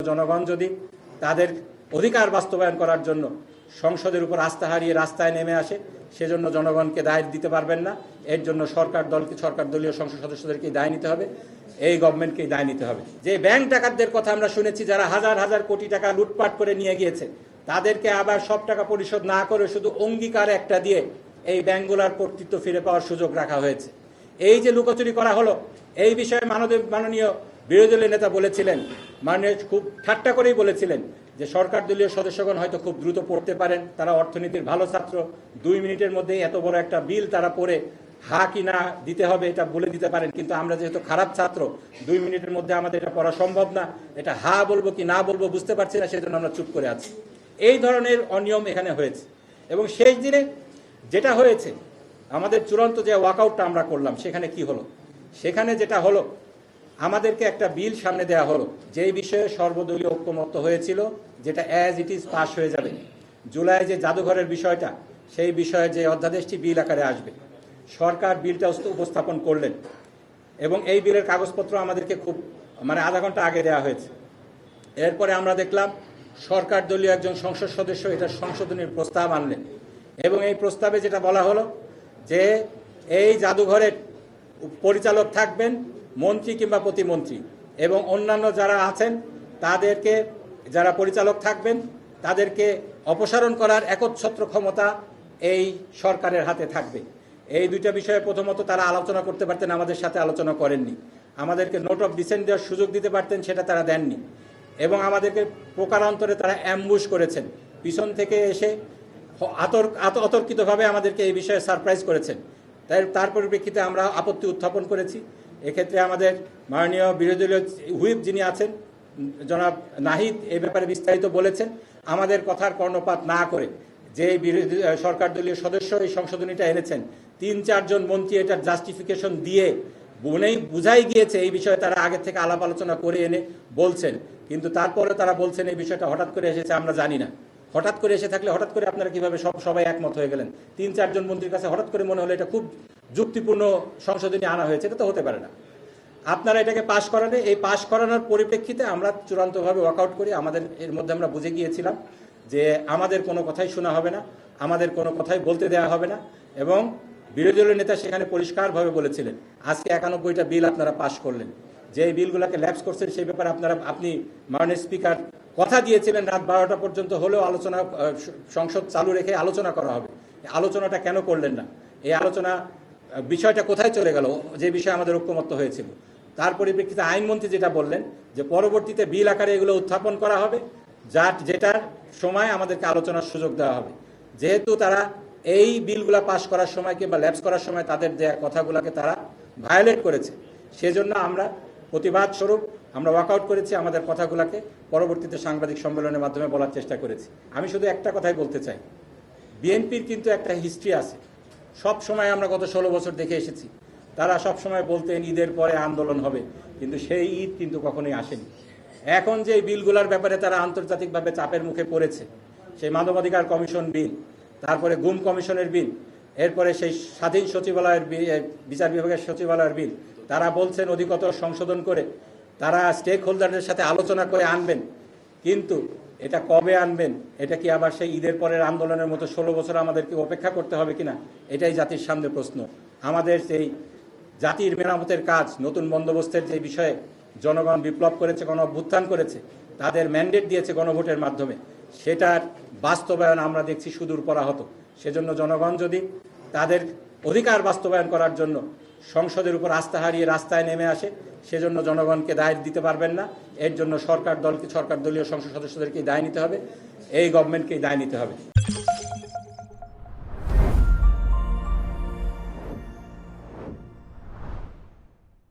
জনগণ যদি তাদের অধিকার বাস্তবায়ন করার জন্য সংসদের উপর আস্থা হারিয়ে রাস্তায় নেমে আসে, সেজন্য জনগণকে দায় দিতে পারবেন না। এর জন্য সরকার দলীয় সংসদ সদস্যদেরকেই দায় নিতে হবে, এই গভর্নমেন্টকেই দায় নিতে হবে। যে ব্যাংক ডাকাতদের কথা আমরা শুনেছি, যারা হাজার হাজার কোটি টাকা লুটপাট করে নিয়ে গিয়েছে, তাদেরকে আবার সব টাকা পরিশোধ না করে শুধু অঙ্গীকার একটা দিয়ে এই ব্যাংকগুলোর কর্তৃত্ব ফিরে পাওয়ার সুযোগ রাখা হয়েছে। এই যে লুকোচুরি করা হলো, এই বিষয়ে মাননীয় বিরোধী দলের নেতা বলেছিলেন, খুব ঠাট্টা করেই বলেছিলেন যে সরকার দলীয় সদস্যগণ হয়তো খুব দ্রুত পড়তে পারেন, তারা অর্থনীতির ভালো ছাত্র, 2 মিনিটের মধ্যেই এত বড় একটা বিল তারা পড়ে হা কি না দিতে হবে এটা বলে দিতে পারেন, কিন্তু আমরা যেহেতু খারাপ ছাত্র, 2 মিনিটের মধ্যে আমাদের এটা পড়া সম্ভব না, এটা হা বলবো কি না বলবো বুঝতে পারছি না, সেজন্য আমরা চুপ করে আছি। এই ধরনের অনিয়ম এখানে হয়েছে। এবং শেষ দিনে যেটা হয়েছে, আমাদের চূড়ান্ত যে ওয়াকআউটটা আমরা করলাম, সেখানে কি হলো? সেখানে যেটা হলো, আমাদেরকে একটা বিল সামনে দেওয়া হলো, যেই বিষয়ে সর্বদলীয় ঐক্যমত্য হয়েছিল, যেটা অ্যাজ ইট ইজ পাস হয়ে যাবে। জুলাই যে জাদুঘরের বিষয়টা, সেই বিষয়ে যে অধ্যাদেশটি বিল আকারে আসবে, সরকার বিলটা উপস্থাপন করলেন এবং এই বিলের কাগজপত্র আমাদেরকে খুব আধা ঘন্টা আগে দেওয়া হয়েছে। এরপরে আমরা দেখলাম সরকার দলীয় একজন সংসদ সদস্য এটা সংশোধনের প্রস্তাব আনলেন এবং এই প্রস্তাবে যেটা বলা হলো যে এই জাদুঘরের পরিচালক থাকবেন মন্ত্রী কিংবা প্রতিমন্ত্রী এবং অন্যান্য যারা আছেন তাদেরকে, যারা পরিচালক থাকবেন তাদেরকে অপসারণ করার একচ্ছত্র ক্ষমতা এই সরকারের হাতে থাকবে। এই দুইটা বিষয়ে প্রথমত তারা আলোচনা করতে পারতেন, আমাদের সাথে আলোচনা করেননি। আমাদেরকে নোট অফ ডিসেন্ট দেওয়ার সুযোগ দিতে পারতেন, সেটা তারা দেননি। এবং আমাদেরকে প্রকারান্তরে তারা অ্যাম্বুশ করেছেন, পিছন থেকে এসে অতর্কিতভাবে আমাদেরকে এই বিষয়ে সারপ্রাইজ করেছেন। তার পরিপ্রেক্ষিতে আমরা আপত্তি উত্থাপন করেছি। এক্ষেত্রে আমাদের মাননীয় বিরোধী দলীয় হুইপ যিনি আছেন জনাব নাহিদ এই ব্যাপারে বিস্তারিত বলেছেন। আমাদের কথার কর্ণপাত না করে যে বিরোধী সরকার দলীয় সদস্য এই সংশোধনীটা এনেছেন, 3-4 জন মন্ত্রী এটার জাস্টিফিকেশন দিয়ে বুঝাই গিয়েছে এই বিষয়ে তারা আগে থেকে আলাপ আলোচনা করে এনে বলছেন, কিন্তু তারপরে তারা বলছেন এই বিষয়টা হঠাৎ করে এসেছে, আমরা জানি না। হঠাৎ করে এসে থাকলে হঠাৎ করে আপনারা কিভাবে সবাই একমত হয়ে গেলেন? 3-4 জন মন্ত্রীর কাছে হঠাৎ করে মনে হলো এটা খুব যুক্তিপূর্ণ সংশোধনী আনা হয়েছে, এটা তো হতে পারে না। আপনারা এটাকে পাশ করালে, এই পাশ করানোর পরিপ্রেক্ষিতে আমরা চূড়ান্তভাবে ওয়াকআউট করি। আমাদের এর মধ্যে আমরা বুঝে গিয়েছিলাম যে আমাদের কোনো কথাই শোনা হবে না, আমাদের কোনো কথাই বলতে দেওয়া হবে না। এবং বিরোধী দলের নেতা সেখানে পরিষ্কারভাবে বলেছিলেন, আজকে 91টা বিল আপনারা পাশ করলেন, যে বিলগুলোকে ল্যাপস করছেন সেই ব্যাপারে আপনি মাননীয় স্পিকার কথা দিয়েছিলেন রাত 12টা পর্যন্ত হলেও আলোচনা, সংসদ চালু রেখে আলোচনা করা হবে। আলোচনাটা কেন করলেন না? এই আলোচনা বিষয়টা কোথায় চলে গেল, যে বিষয়ে আমাদের ঐক্যমত্য হয়েছিল? তার পরিপ্রেক্ষিতে আইনমন্ত্রী যেটা বললেন যে পরবর্তীতে বিল আকারে এগুলো উত্থাপন করা হবে, যেটার সময় আমাদেরকে আলোচনার সুযোগ দেওয়া হবে। যেহেতু তারা এই বিলগুলা পাশ করার সময় কিংবা ল্যাপস করার সময় তাদের দেওয়া কথাগুলোকে তারা ভায়োলেট করেছে, সেজন্য আমরা প্রতিবাদ স্বরূপ আমরা ওয়াকআউট করেছি, আমাদের কথাগুলোকে পরবর্তীতে সাংবাদিক সম্মেলনের মাধ্যমে বলার চেষ্টা করেছি। আমি শুধু একটা কথাই বলতে চাই, বিএনপির কিন্তু একটা হিস্ট্রি আছে। সব সময় আমরা গত 16 বছর দেখে এসেছি, তারা সব সময় বলতেন ঈদের পরে আন্দোলন হবে, কিন্তু সেই ঈদ কিন্তু কখনোই আসেনি। এখন যে বিলগুলোর ব্যাপারে তারা আন্তর্জাতিকভাবে চাপের মুখে পড়েছে, সেই মানবাধিকার কমিশন বিল, তারপরে গুম কমিশনের বিল, এরপরে সেই স্বাধীন সচিবালয়ের বিচার বিভাগের সচিবালয়ের বিল, তারা বলছেন অধিকতর সংশোধন করে তারা স্টেক হোল্ডারদের সাথে আলোচনা করে আনবেন। কিন্তু এটা কবে আনবেন? এটা কি আবার সেই ঈদের পরের আন্দোলনের মতো 16 বছর আমাদেরকে অপেক্ষা করতে হবে কিনা? এটাই জাতির সামনে প্রশ্ন। আমাদের সেই জাতির মেরামতের কাজ, নতুন বন্দোবস্তের যে বিষয়ে জনগণ বিপ্লব করেছে, গণ অভ্যুত্থান করেছে, তাদের ম্যান্ডেট দিয়েছে গণভোটের মাধ্যমে, সেটার বাস্তবায়ন আমরা দেখছি সুদূর পরাহত। সেজন্য জনগণ যদি তাদের অধিকার বাস্তবায়ন করার জন্য সংসদের উপর আস্থা হারিয়ে রাস্তায় নেমে আসে, সেজন্য জনগণকে দায় দিতে পারবেন না। এর জন্য সরকার দলীয় সংসদ সদস্যদেরকেই দায় নিতে হবে, এই গভর্নমেন্টকেই দায় নিতে হবে।